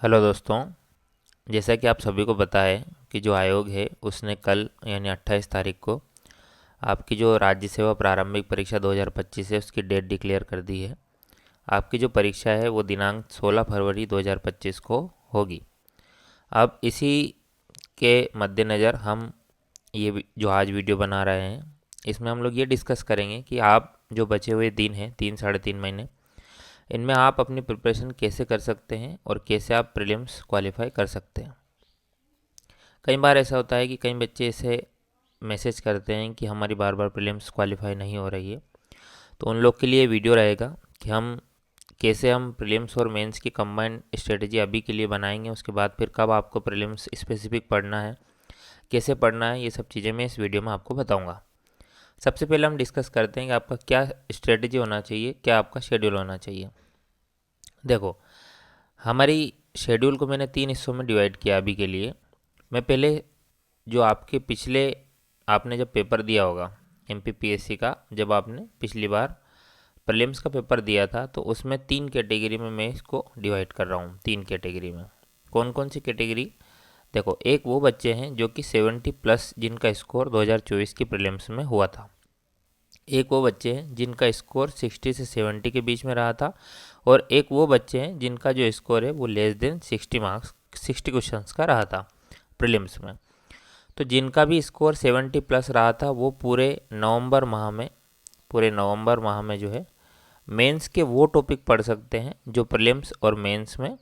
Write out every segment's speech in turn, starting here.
Hello दोस्तों। जैसा कि आप सभी को पता है कि जो आयोग है उसने कल यानी 28 तारीख को आपकी जो राज्य सेवा प्रारंभिक परीक्षा 2025 है उसकी डेट डिक्लेयर कर दी है। आपकी जो परीक्षा है वो दिनांक 16 फरवरी 2025 को होगी। अब इसी के मद्देनज़र हम जो आज वीडियो बना रहे हैं इसमें हम लोग ये डिस्कस करेंगे कि आप जो बचे हुए दिन हैं 3 साढ़े 3 महीने, इनमें आप अपनी प्रिपरेशन कैसे कर सकते हैं और कैसे आप प्रीलिम्स क्वालिफाई कर सकते हैं। कई बार ऐसा होता है कि कई बच्चे ऐसे मैसेज करते हैं कि हमारी बार बार प्रीलिम्स क्वालिफाई नहीं हो रही है। तो उन लोग के लिए वीडियो रहेगा कि हम प्रीलिम्स और मेंस की कंबाइंड स्ट्रेटजी अभी के लिए बनाएंगे। उसके बाद फिर कब आपको प्रीलिम्स स्पेसिफिक पढ़ना है, कैसे पढ़ना है, ये सब चीज़ें मैं इस वीडियो में आपको बताऊंगा। सबसे पहले हम डिस्कस करते हैं कि आपका क्या स्ट्रेटजी होना चाहिए, क्या आपका शेड्यूल होना चाहिए। देखो, हमारी शेड्यूल को मैंने 3 हिस्सों में डिवाइड किया अभी के लिए। मैं पहले जो आपके पिछले आपने जब पेपर दिया होगा एमपीपीएससी का, जब आपने पिछली बार प्रीलिम्स का पेपर दिया था, तो उसमें 3 कैटेगरी में मैं इसको डिवाइड कर रहा हूँ। 3 कैटेगरी में कौन कौन सी कैटेगरी? देखो, एक वो बच्चे हैं जो कि 70+ जिनका स्कोर 2024 की प्रीलिम्स में हुआ था। एक वो बच्चे हैं जिनका स्कोर 60 से 70 के बीच में रहा था। और एक वो बच्चे हैं जिनका जो स्कोर है वो लेस देन 60 मार्क्स 60 क्वेश्चंस का रहा था प्रीलिम्स में। तो जिनका भी स्कोर 70+ रहा था वो पूरे नवंबर माह में जो है मेंस के वो टॉपिक पढ़ सकते हैं जो प्रीलिम्स और मेंस में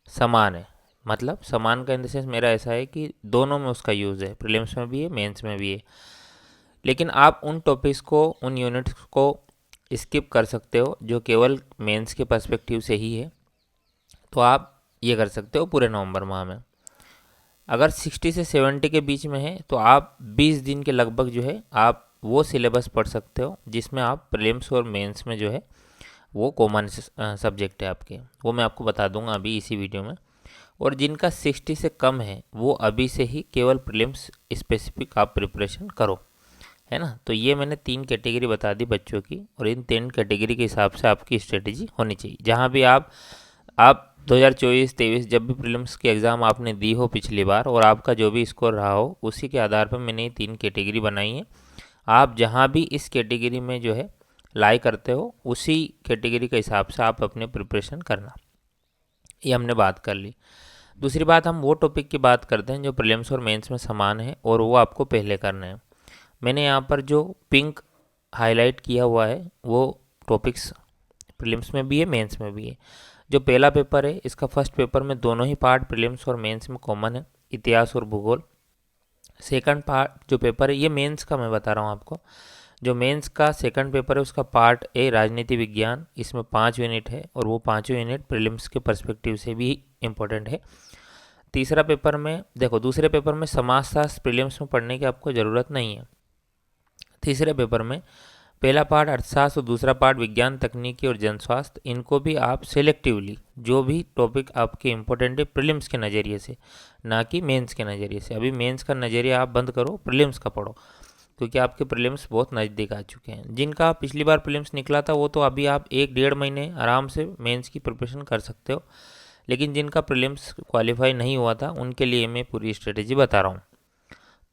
समान है। मतलब समान का इन द सेंस मेरा ऐसा है कि दोनों में उसका यूज़ है, प्रीलिम्स में भी है, मेंस में भी है। लेकिन आप उन टॉपिक्स को, उन यूनिट्स को स्किप कर सकते हो जो केवल मेंस के पर्सपेक्टिव से ही है। तो आप ये कर सकते हो पूरे नवंबर माह में। अगर 60 से 70 के बीच में है तो आप 20 दिन के लगभग जो है आप वो सिलेबस पढ़ सकते हो जिसमें आप प्रीलिम्स और मेंस में जो है वो कॉमन सब्जेक्ट है आपके, वो मैं आपको बता दूंगा अभी इसी वीडियो में। और जिनका 60 से कम है वो अभी से ही केवल प्रीलिम्स स्पेसिफिक आप प्रिपरेशन करो, है ना। तो ये मैंने 3 कैटेगरी बता दी बच्चों की, और इन 3 कैटेगरी के हिसाब से आपकी स्ट्रेटेजी होनी चाहिए। जहाँ भी आप 2024-23 जब भी प्रीलिम्स की एग्ज़ाम आपने दी हो पिछली बार और आपका जो भी स्कोर रहा हो, उसी के आधार पर मैंने ये 3 कैटेगरी बनाई है। आप जहाँ भी इस कैटेगरी में जो है लाई करते हो, उसी कैटेगरी के हिसाब से आप अपने प्रिपरेशन करना। ये हमने बात कर ली। दूसरी बात, हम वो टॉपिक की बात करते हैं जो प्रीलिम्स और मेंस में समान है और वो आपको पहले करना है। मैंने यहाँ पर जो पिंक हाईलाइट किया हुआ है वो टॉपिक्स प्रीलिम्स में भी है, मेंस में भी है। जो पहला पेपर है इसका फर्स्ट पेपर में दोनों ही पार्ट प्रीलिम्स और मेंस में कॉमन है, इतिहास और भूगोल। सेकंड पार्ट जो पेपर है ये मेंस का मैं बता रहा हूँ आपको। जो मेंस का सेकंड पेपर है उसका पार्ट ए राजनीति विज्ञान, इसमें 5 यूनिट है और वो 5 यूनिट प्रीलिम्स के पर्सपेक्टिव से भी इम्पोर्टेंट है। तीसरा पेपर में देखो, दूसरे पेपर में समाजशास्त्र प्रीलिम्स में पढ़ने की आपको ज़रूरत नहीं है। तीसरे पेपर में पहला पार्ट अर्थशास्त्र और दूसरा पार्ट विज्ञान तकनीकी और जनस्वास्थ्य, इनको भी आप सेलेक्टिवली जो भी टॉपिक आपके इंपॉर्टेंट है प्रीलिम्स के नज़रिए से, ना कि मेंस के नज़रिए से। अभी मेंस का नज़रिया आप बंद करो, प्रीलिम्स का पढ़ो, क्योंकि आपके प्रीलिम्स बहुत नज़दीक आ चुके हैं। जिनका पिछली बार प्रीलिम्स निकला था वो तो अभी आप 1 डेढ़ महीने आराम से मेंस की प्रिपरेशन कर सकते हो। लेकिन जिनका प्रीलिम्स क्वालिफाई नहीं हुआ था उनके लिए मैं पूरी स्ट्रेटेजी बता रहा हूँ।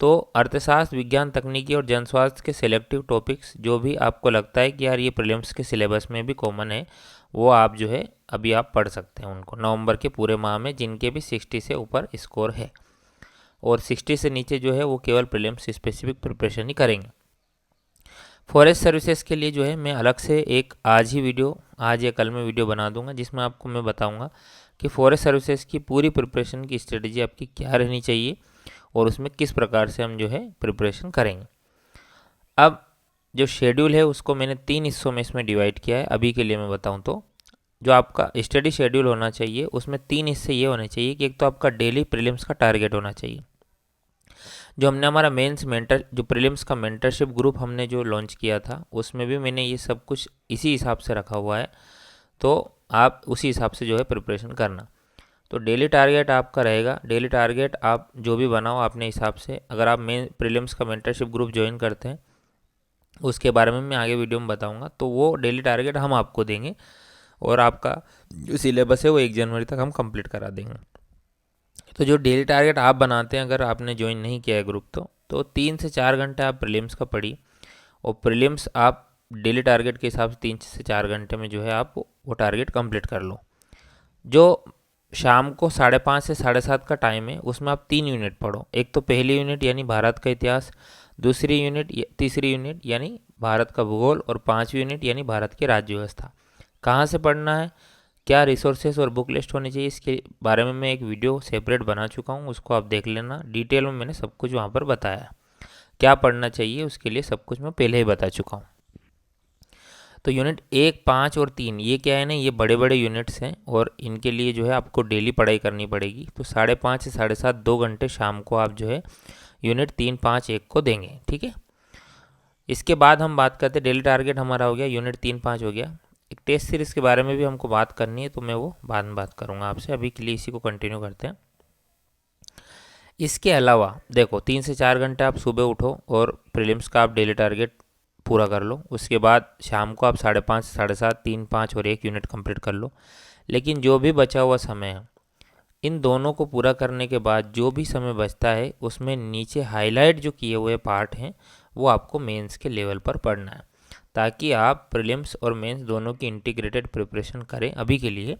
तो अर्थशास्त्र, विज्ञान तकनीकी और जनस्वास्थ्य के सिलेक्टिव टॉपिक्स जो भी आपको लगता है कि यार ये प्रीलिम्स के सिलेबस में भी कॉमन है, वो आप जो है अभी आप पढ़ सकते हैं उनको नवंबर के पूरे माह में, जिनके भी 60 से ऊपर स्कोर है। और 60 से नीचे जो है वो केवल प्रीलिम्स स्पेसिफिक प्रिपरेशन ही करेंगे। फॉरेस्ट सर्विसेज के लिए जो है मैं अलग से एक आज या कल में वीडियो बना दूंगा जिसमें आपको मैं बताऊंगा कि फॉरेस्ट सर्विसेज की पूरी प्रिपरेशन की स्ट्रेटजी आपकी क्या रहनी चाहिए और उसमें किस प्रकार से हम जो है प्रिपरेशन करेंगे। अब जो शेड्यूल है उसको मैंने 3 हिस्सों में इसमें डिवाइड किया है। अभी के लिए मैं बताऊं तो जो आपका स्टडी शेड्यूल होना चाहिए उसमें 3 हिस्से ये होने चाहिए कि एक तो आपका डेली प्रीलिम्स का टारगेट होना चाहिए। जो हमने हमारा मेंस मेंटर जो प्रीलिम्स का मेंटरशिप ग्रुप हमने जो लॉन्च किया था उसमें भी मैंने ये सब कुछ इसी हिसाब से रखा हुआ है। तो आप उसी हिसाब से जो है प्रिपरेशन करना। तो डेली टारगेट आपका रहेगा, डेली टारगेट आप जो भी बनाओ अपने हिसाब से। अगर आप मेन प्रीलिम्स का मेंटरशिप ग्रुप ज्वाइन करते हैं, उसके बारे में मैं आगे वीडियो में बताऊंगा, तो वो डेली टारगेट हम आपको देंगे। और आपका जो सिलेबस है वो 1 जनवरी तक हम कंप्लीट करा देंगे। तो जो डेली टारगेट आप बनाते हैं, अगर आपने ज्वाइन नहीं किया है ग्रुप तो 3 से 4 घंटे आप प्रीलिम्स का पढ़िए, और प्रीलिम्स आप डेली टारगेट के हिसाब से 3 से 4 घंटे में जो है आप वो टारगेट कंप्लीट कर लो। जो शाम को 5:30 से 7:30 का टाइम है उसमें आप 3 यूनिट पढ़ो। एक तो पहली यूनिट यानी भारत का इतिहास, तीसरी यूनिट यानी भारत का भूगोल, और 5वीं यूनिट यानी भारत की राज्य व्यवस्था। कहाँ से पढ़ना है, क्या रिसोर्सेज और बुक लिस्ट होनी चाहिए, इसके बारे में मैं एक वीडियो सेपरेट बना चुका हूँ, उसको आप देख लेना। डिटेल में मैंने सब कुछ वहाँ पर बताया है। क्या पढ़ना चाहिए उसके लिए सब कुछ मैं पहले ही बता चुका हूँ। तो यूनिट 1, 5 और 3 ये क्या है ना, ये बड़े बड़े यूनिट्स हैं और इनके लिए जो है आपको डेली पढ़ाई करनी पड़ेगी। तो 5:30 से 7:30 2 घंटे शाम को आप जो है यूनिट 3, 5, 1 को देंगे, ठीक है। इसके बाद हम बात करते हैं, डेली टारगेट हमारा हो गया, यूनिट 3, 5 हो गया। एक टेस्ट सीरीज़ के बारे में भी हमको बात करनी है, तो मैं वो बाद में बात करूँगा आपसे। अभी के लिए इसी को कंटिन्यू करते हैं। इसके अलावा देखो 3 से 4 घंटे आप सुबह उठो और प्रीलिम्स का आप डेली टारगेट पूरा कर लो। उसके बाद शाम को आप 5:30 से 7:30 3, 5 और 1 यूनिट कंप्लीट कर लो। लेकिन जो भी बचा हुआ समय है, इन दोनों को पूरा करने के बाद जो भी समय बचता है उसमें नीचे हाईलाइट जो किए हुए पार्ट हैं वो आपको मेंस के लेवल पर पढ़ना है, ताकि आप प्रीलिम्स और मेंस दोनों की इंटीग्रेटेड प्रिपरेशन करें अभी के लिए,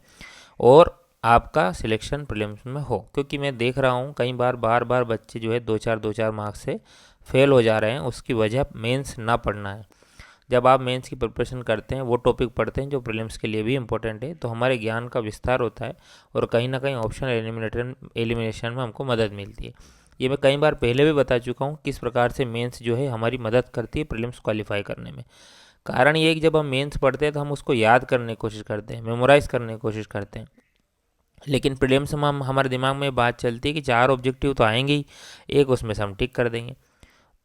और आपका सिलेक्शन प्रीलिम्स में हो। क्योंकि मैं देख रहा हूँ कई बार बच्चे जो है 2-4 मार्क्स से फेल हो जा रहे हैं, उसकी वजह मेंस ना पढ़ना है। जब आप मेंस की प्रिपरेशन करते हैं, वो टॉपिक पढ़ते हैं जो प्रीलिम्स के लिए भी इंपॉर्टेंट है, तो हमारे ज्ञान का विस्तार होता है और कहीं ना कहीं ऑप्शन एलिमिनेशन में हमको मदद मिलती है। ये मैं कई बार पहले भी बता चुका हूँ किस प्रकार से मेंस जो है हमारी मदद करती है प्रीलिम्स क्वालिफाई करने में। कारण ये है कि जब हम मेंस पढ़ते हैं तो हम उसको याद करने की कोशिश करते हैं, मेमोराइज करने की कोशिश करते हैं। लेकिन प्रीलिम्स में हमारे दिमाग में बात चलती है कि 4 ऑब्जेक्टिव तो आएंगे ही, एक उसमें से हम टिक कर देंगे।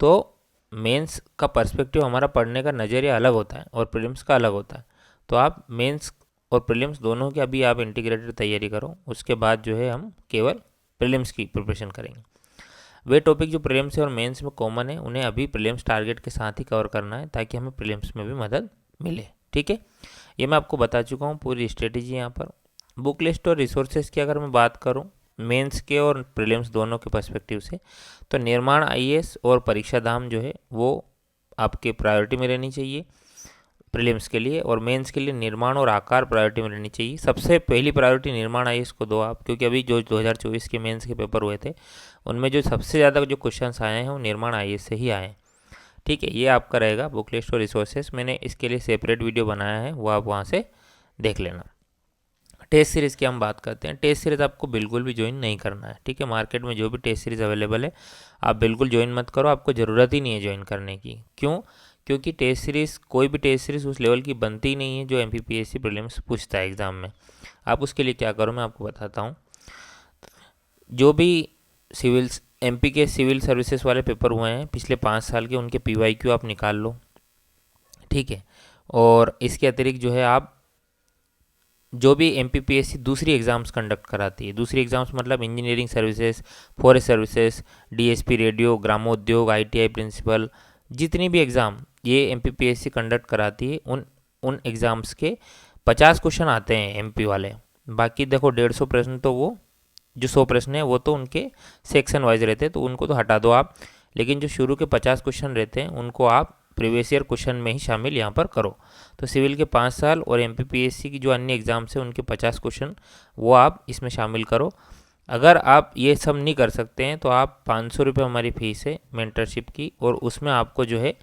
तो मेंस का पर्सपेक्टिव, हमारा पढ़ने का नज़रिया अलग होता है और प्रीलिम्स का अलग होता है। तो आप मेंस और प्रीलिम्स दोनों की अभी आप इंटीग्रेटेड तैयारी करो, उसके बाद जो है हम केवल प्रीलिम्स की प्रिपरेशन करेंगे। वे टॉपिक जो प्रीलिम्स और मेंस में कॉमन है उन्हें अभी प्रीलिम्स टारगेट के साथ ही कवर करना है, ताकि हमें प्रीलिम्स में भी मदद मिले, ठीक है। ये मैं आपको बता चुका हूँ पूरी स्ट्रेटेजी यहाँ पर। बुक लिस्ट और रिसोर्सेज की अगर मैं बात करूँ मेंस के और प्रीलिम्स दोनों के पर्सपेक्टिव से, तो निर्माण आईएएस और परीक्षा धाम जो है वो आपके प्रायोरिटी में रहनी चाहिए प्रीलिम्स के लिए, और मेंस के लिए निर्माण और आकार प्रायोरिटी में रहनी चाहिए। सबसे पहली प्रायोरिटी निर्माण आईएएस को दो आप, क्योंकि अभी जो 2024 के मेंस के पेपर हुए थे उनमें जो सबसे ज़्यादा जो क्वेश्चंस आए हैं वो निर्माण आईएएस से ही आए हैं, ठीक है। ये आपका रहेगा बुक लिस्ट और रिसोर्सेज। मैंने इसके लिए सेपरेट वीडियो बनाया है, वो आप वहाँ से देख लेना। टेस्ट सीरीज़ की हम बात करते हैं। टेस्ट सीरीज़ आपको बिल्कुल भी ज्वाइन नहीं करना है, ठीक है। मार्केट में जो भी टेस्ट सीरीज़ अवेलेबल है आप बिल्कुल ज्वाइन मत करो, आपको ज़रूरत ही नहीं है ज्वाइन करने की। क्यों? क्योंकि टेस्ट सीरीज़, कोई भी टेस्ट सीरीज़ उस लेवल की बनती ही नहीं है जो एमपीपीएससी प्रीलिम्स पूछता है एग्ज़ाम में। आप उसके लिए क्या करो मैं आपको बताता हूँ। जो भी एमपी के सिविल सर्विसेज वाले पेपर हुए हैं पिछले 5 साल के, उनके पीवाईक्यू आप निकाल लो, ठीक है। और इसके अतिरिक्त जो है आप जो भी एमपीपीएससी दूसरी एग्ज़ाम्स कंडक्ट कराती है, दूसरी एग्ज़ाम्स मतलब engineering services, forest services, DSP radio, ग्रामोद्योग, आईटीआई प्रिंसिपल, जितनी भी एग्ज़ाम ये एमपीपीएससी कंडक्ट कराती है, उन एग्ज़ाम्स के 50 क्वेश्चन आते हैं एमपी वाले। बाकी देखो 150 प्रश्न तो वो जो 100 प्रश्न है वो तो उनके सेक्शन वाइज रहते हैं, तो उनको तो हटा दो आप। लेकिन जो शुरू के 50 क्वेश्चन रहते हैं उनको आप प्रीवियस ईयर क्वेश्चन में ही शामिल यहाँ पर करो। तो सिविल के 5 साल और एमपीपीएससी की जो अन्य एग्ज़ाम्स हैं उनके 50 क्वेश्चन वो आप इसमें शामिल करो। अगर आप ये सब नहीं कर सकते हैं तो आप 500 रुपये हमारी फ़ीस है मेंटरशिप की, और उसमें आपको जो है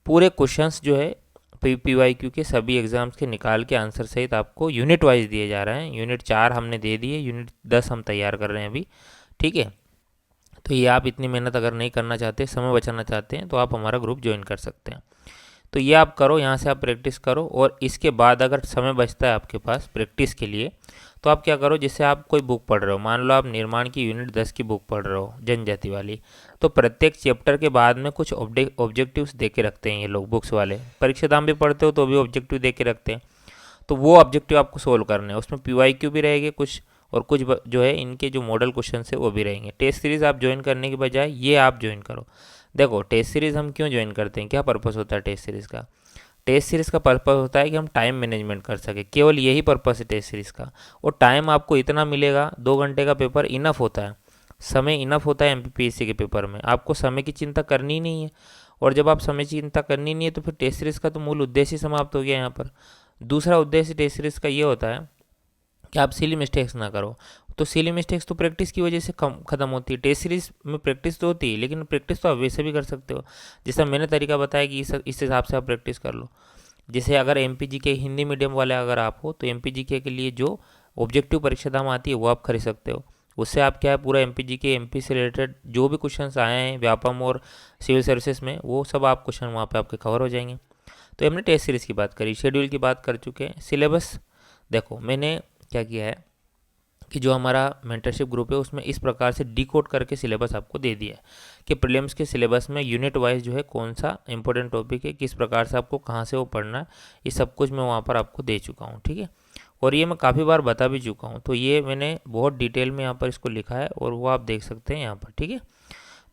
पूरे क्वेश्चंस जो है पीवाईक्यू के सभी एग्ज़ाम्स के निकाल के आंसर सहित आपको यूनिट वाइज दिए जा रहे हैं। यूनिट 4 हमने दे दिए, यूनिट 10 हम तैयार कर रहे हैं अभी, ठीक है। तो ये आप इतनी मेहनत अगर नहीं करना चाहते, समय बचाना चाहते हैं, तो आप हमारा ग्रुप ज्वाइन कर सकते हैं। तो ये आप करो, यहाँ से आप प्रैक्टिस करो, और इसके बाद अगर समय बचता है आपके पास प्रैक्टिस के लिए तो आप क्या करो, जैसे आप कोई बुक पढ़ रहे हो, मान लो आप निर्माण की यूनिट 10 की बुक पढ़ रहे हो जनजाति वाली, तो प्रत्येक चैप्टर के बाद में कुछ ऑब्जेक्टिव्स दे के रखते हैं ये लोग बुक्स वाले। परीक्षा दाम भी पढ़ते हो तो भी ऑब्जेक्टिव दे के रखते हैं, तो वो ऑब्जेक्टिव आपको सोल्व करने हैं। उसमें पीवाईक्यू भी रहेंगे कुछ, और कुछ जो है इनके जो मॉडल क्वेश्चन है वो भी रहेंगे। टेस्ट सीरीज़ आप ज्वाइन करने के बजाय ये आप ज्वाइन करो। देखो टेस्ट सीरीज़ हम क्यों ज्वाइन करते हैं, क्या पर्पस होता है टेस्ट सीरीज़ का। टेस्ट सीरीज़ का पर्पज़ होता है कि हम टाइम मैनेजमेंट कर सके, केवल यही पर्पज़ है टेस्ट सीरीज़ का। और टाइम आपको इतना मिलेगा, 2 घंटे का पेपर इनफ होता है, समय इनफ होता है एमपीपीएससी के पेपर में, आपको समय की चिंता करनी ही नहीं है। और जब आप समय की चिंता करनी नहीं है तो फिर टेस्ट सीरीज़ का तो मूल उद्देश्य ही समाप्त हो गया यहाँ पर। दूसरा उद्देश्य टेस्ट सीरीज़ का ये होता है कि आप सिली मिस्टेक्स ना करो। तो सिली मिस्टेक्स तो प्रैक्टिस की वजह से कम ख़त्म होती है। टेस्ट सीरीज़ में प्रैक्टिस तो होती है, लेकिन प्रैक्टिस तो आप वैसे भी कर सकते हो, जैसा मैंने तरीका बताया कि इस हिसाब से आप प्रैक्टिस कर लो। जैसे अगर एमपीजी के हिंदी मीडियम वाले अगर आप हो तो एमपीजी के लिए जो ऑब्जेक्टिव परीक्षा दाम आती है वो आप खरीद सकते हो। उससे आप क्या है, पूरा एमपीजी के एमपी से रिलेटेड जो भी क्वेश्चंस आए हैं व्यापम और सिविल सर्विसेज में, वो सब आप क्वेश्चन वहाँ पे आपके कवर हो जाएंगे। तो हमने टेस्ट सीरीज़ की बात करी, शेड्यूल की बात कर चुके हैं। सिलेबस देखो मैंने क्या किया है कि जो हमारा मेंटरशिप ग्रुप है उसमें इस प्रकार से डिकोड करके सिलेबस आपको दे दिया है कि प्रीलिम्स के सिलेबस में यूनिट वाइज जो है कौन सा इंपॉर्टेंट टॉपिक है, किस प्रकार से आपको कहाँ से वो पढ़ना है, ये सब कुछ मैं वहाँ पर आपको दे चुका हूँ। ठीक है, और ये मैं काफ़ी बार बता भी चुका हूँ, तो ये मैंने बहुत डिटेल में यहाँ पर इसको लिखा है और वो आप देख सकते हैं यहाँ पर। ठीक है,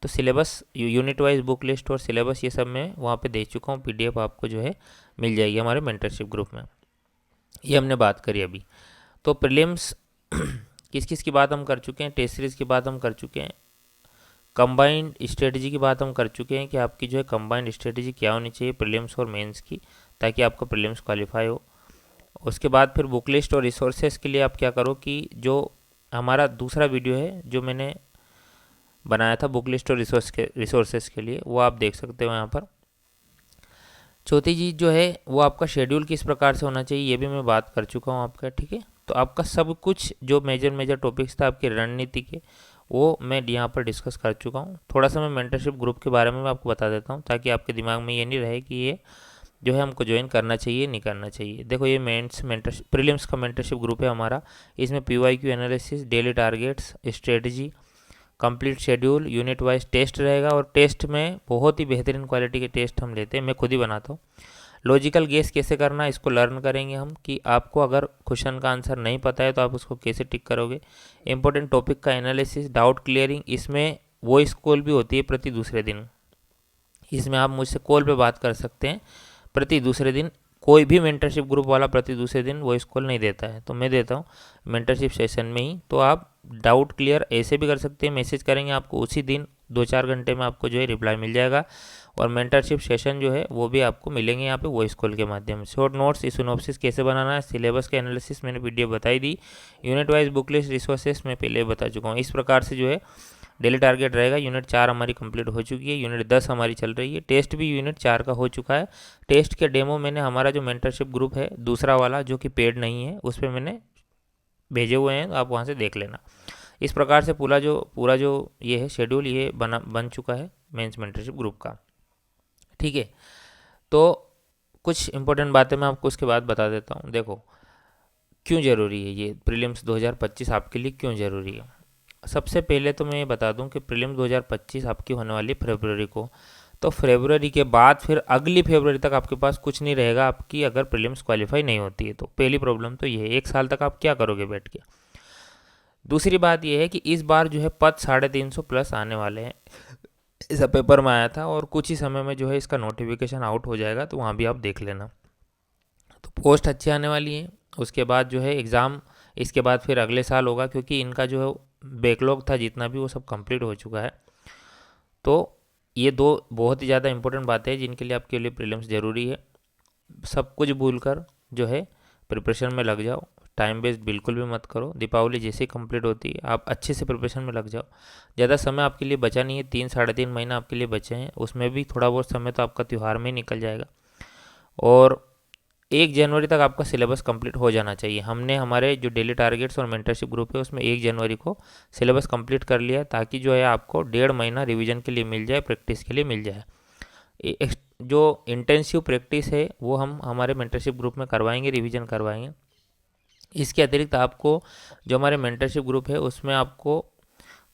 तो syllabus unit wise book list और सिलेबस ये सब मैं वहाँ पे दे चुका हूँ, पीडीएफ आपको जो है मिल जाएगी हमारे मेंटरशिप ग्रुप में। ये हमने बात करी अभी। तो प्रीलिम्स किस किस की बात हम कर चुके हैं, टेस्ट सीरीज़ की बात हम कर चुके हैं, कंबाइंड स्ट्रेटजी की बात हम कर चुके हैं कि आपकी जो है कंबाइंड स्ट्रेटजी क्या होनी चाहिए प्रीलिम्स और मेंस की, ताकि आपका प्रीलिम्स क्वालिफाई हो। उसके बाद फिर बुक लिस्ट और रिसोर्सेज के लिए आप क्या करो कि जो हमारा दूसरा वीडियो है जो मैंने बनाया था बुक लिस्ट और रिसोर्सेज के लिए, वो आप देख सकते हो यहाँ पर। चौथी चीज़ जो है वो आपका शेड्यूल किस प्रकार से होना चाहिए, ये भी मैं बात कर चुका हूँ आपका। ठीक है, तो आपका सब कुछ जो मेजर टॉपिक्स था आपकी रणनीति के, वो मैं यहाँ पर डिस्कस कर चुका हूँ। थोड़ा सा मैं मेंटरशिप ग्रुप के बारे में मैं आपको बता देता हूँ, ताकि आपके दिमाग में ये नहीं रहे कि ये जो है हमको ज्वाइन करना चाहिए नहीं करना चाहिए। देखो ये मेंटरशिप प्रीलिम्स का मेंटरशिप ग्रुप है हमारा, इसमें PYQ analysis, daily targets, strategy, complete schedule, unit wise test रहेगा। और टेस्ट में बहुत ही बेहतरीन क्वालिटी के टेस्ट हम लेते हैं, मैं खुद ही बनाता हूँ। लॉजिकल गेस कैसे करना है इसको लर्न करेंगे हम, कि आपको अगर क्वेश्चन का आंसर नहीं पता है तो आप उसको कैसे टिक करोगे। इंपॉर्टेंट टॉपिक का एनालिसिस, डाउट क्लियरिंग, इसमें वॉइस कॉल भी होती है प्रति दूसरे दिन, इसमें आप मुझसे कॉल पे बात कर सकते हैं प्रति दूसरे दिन। कोई भी मेंटरशिप ग्रुप वाला प्रति दूसरे दिन वॉइस कॉल नहीं देता है, तो मैं देता हूँ मेंटरशिप सेशन में ही। तो आप डाउट क्लियर ऐसे भी कर सकते हैं, मैसेज करेंगे आपको उसी दिन 2-4 घंटे में आपको जो है रिप्लाई मिल जाएगा। और मेंटरशिप सेशन जो है वो भी आपको मिलेंगे यहाँ पे वॉइस कॉल के माध्यम से। शॉर्ट नोट्स, सिनॉप्सिस कैसे बनाना है, सिलेबस के एनालिसिस मैंने पीडीएफ बताई दी, unit wise book list resources मैं पहले बता चुका हूँ। इस प्रकार से जो है डेली टारगेट रहेगा। यूनिट 4 हमारी कंप्लीट हो चुकी है, यूनिट 10 हमारी चल रही है, टेस्ट भी यूनिट 4 का हो चुका है। टेस्ट के डेमो मैंने हमारा जो मेंटरशिप ग्रुप है दूसरा वाला जो कि पेड नहीं है उस पर मैंने भेजे हुए हैं, तो आप वहाँ से देख लेना। इस प्रकार से पूरा जो ये है शेड्यूल ये बन चुका है मेंस मेंटरशिप ग्रुप का। ठीक है, तो कुछ इंपॉर्टेंट बातें मैं आपको उसके बाद बता देता हूँ। देखो क्यों ज़रूरी है ये प्रीलिम्स 2025 आपके लिए क्यों ज़रूरी है। सबसे पहले तो मैं ये बता दूं कि प्रीलिम्स 2025 आपकी होने वाली फरवरी को, तो फरवरी के बाद फिर अगली फरवरी तक आपके पास कुछ नहीं रहेगा आपकी अगर प्रीलिम्स क्वालिफाई नहीं होती है तो। पहली प्रॉब्लम तो ये है, 1 साल तक आप क्या करोगे बैठ के। दूसरी बात ये है कि इस बार जो है पद 350 प्लस आने वाले हैं, ऐसा पेपर में आया था, और कुछ ही समय में जो है इसका नोटिफिकेशन आउट हो जाएगा, तो वहाँ भी आप देख लेना। तो पोस्ट अच्छी आने वाली है। उसके बाद जो है एग्ज़ाम इसके बाद फिर अगले साल होगा, क्योंकि इनका जो है बैकलॉग था जितना भी वो सब कंप्लीट हो चुका है। तो ये 2 बहुत ही ज़्यादा इंपॉर्टेंट बातें हैं जिनके लिए आपके लिए प्रीलिम्स ज़रूरी है। सब कुछ भूलकर जो है प्रिपरेशन में लग जाओ, टाइम वेस्ट बिल्कुल भी मत करो। दीपावली जैसे ही कंप्लीट होती है आप अच्छे से प्रिपरेशन में लग जाओ। ज़्यादा समय आपके लिए बचा नहीं है, 3-3.5 महीना आपके लिए बचे हैं, उसमें भी थोड़ा बहुत समय तो आपका त्यौहार में ही निकल जाएगा। और 1 जनवरी तक आपका सिलेबस कंप्लीट हो जाना चाहिए। हमने हमारे जो डेली टारगेट्स और मेंटरशिप ग्रुप है उसमें 1 जनवरी को सिलेबस कंप्लीट कर लिया, ताकि जो है आपको 1.5 महीना रिवीजन के लिए मिल जाए, प्रैक्टिस के लिए मिल जाए। जो इंटेंसिव प्रैक्टिस है वो हम हमारे मेंटरशिप ग्रुप में करवाएंगे, रिवीजन करवाएंगे। इसके अतिरिक्त आपको जो हमारे मेंटरशिप ग्रुप है उसमें आपको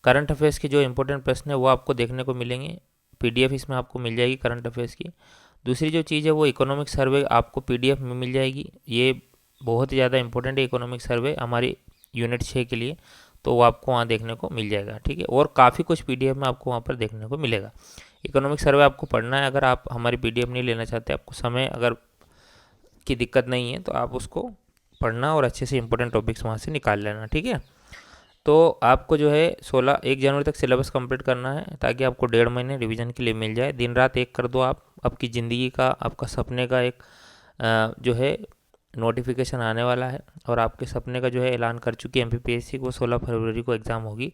करंट अफेयर्स के जो इंपॉर्टेंट प्रश्न है वो आपको देखने को मिलेंगे, पीडीएफ इसमें आपको मिल जाएगी करंट अफेयर्स की। दूसरी जो चीज़ है वो इकोनॉमिक सर्वे आपको पीडीएफ में मिल जाएगी, ये बहुत ही ज़्यादा इंपॉर्टेंट है इकोनॉमिक सर्वे हमारी यूनिट 6 के लिए, तो वो आपको वहाँ देखने को मिल जाएगा। ठीक है, और काफ़ी कुछ पीडीएफ में आपको वहाँ पर देखने को मिलेगा। इकोनॉमिक सर्वे आपको पढ़ना है, अगर आप हमारी पीडीएफ नहीं लेना चाहते, आपको समय अगर की दिक्कत नहीं है तो आप उसको पढ़ना और अच्छे से इंपॉर्टेंट टॉपिक्स वहाँ से निकाल लेना, ठीक है। तो आपको जो है 1 जनवरी तक सिलेबस कंप्लीट करना है ताकि आपको 1.5 महीने रिवीजन के लिए मिल जाए। दिन रात एक कर दो आप, आपकी ज़िंदगी का, आपका सपने का एक जो है नोटिफिकेशन आने वाला है और आपके सपने का जो है ऐलान कर चुकी है MPPSC को। 16 फरवरी को एग्ज़ाम होगी।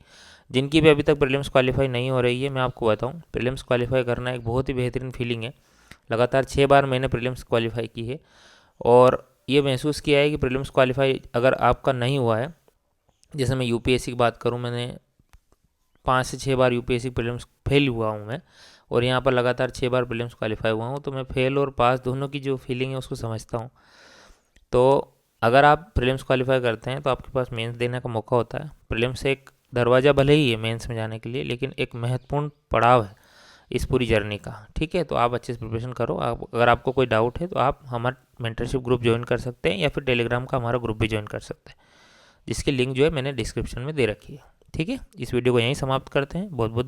जिनकी भी अभी तक प्रीलिम्स क्वालिफाई नहीं हो रही है, मैं आपको बताऊं, प्रीलिम्स क्वालिफाई करना एक बहुत ही बेहतरीन फीलिंग है। लगातार 6 बार मैंने प्रीलिम्स क्वालिफाई की है और ये महसूस किया है कि प्रीलिम्स क्वालिफाई अगर आपका नहीं हुआ है, जैसे मैं यूपीएससी की बात करूं, मैंने 5 से 6 बार यूपीएससी प्रीलिम्स फेल हुआ हूं मैं, और यहाँ पर लगातार 6 बार प्रीलिम्स क्वालिफाई हुआ हूँ, तो मैं फेल और पास दोनों की जो फीलिंग है उसको समझता हूँ। तो अगर आप प्रीलिम्स क्वालिफाई करते हैं तो आपके पास मेंस देने का मौका होता है। प्रीलिम्स एक दरवाज़ा भले ही है मेंस में जाने के लिए, लेकिन एक महत्वपूर्ण पड़ाव है इस पूरी जर्नी का, ठीक है। तो आप अच्छे से प्रिपरेशन करो। आप अगर आपको कोई डाउट है तो आप हमारा मेंटरशिप ग्रुप ज्वाइन कर सकते हैं या फिर टेलीग्राम का हमारा ग्रुप भी ज्वाइन कर सकते हैं, जिसकी लिंक जो है मैंने डिस्क्रिप्शन में दे रखी है, ठीक है। इस वीडियो को यहीं समाप्त करते हैं। बहुत बहुत धन्यवाद।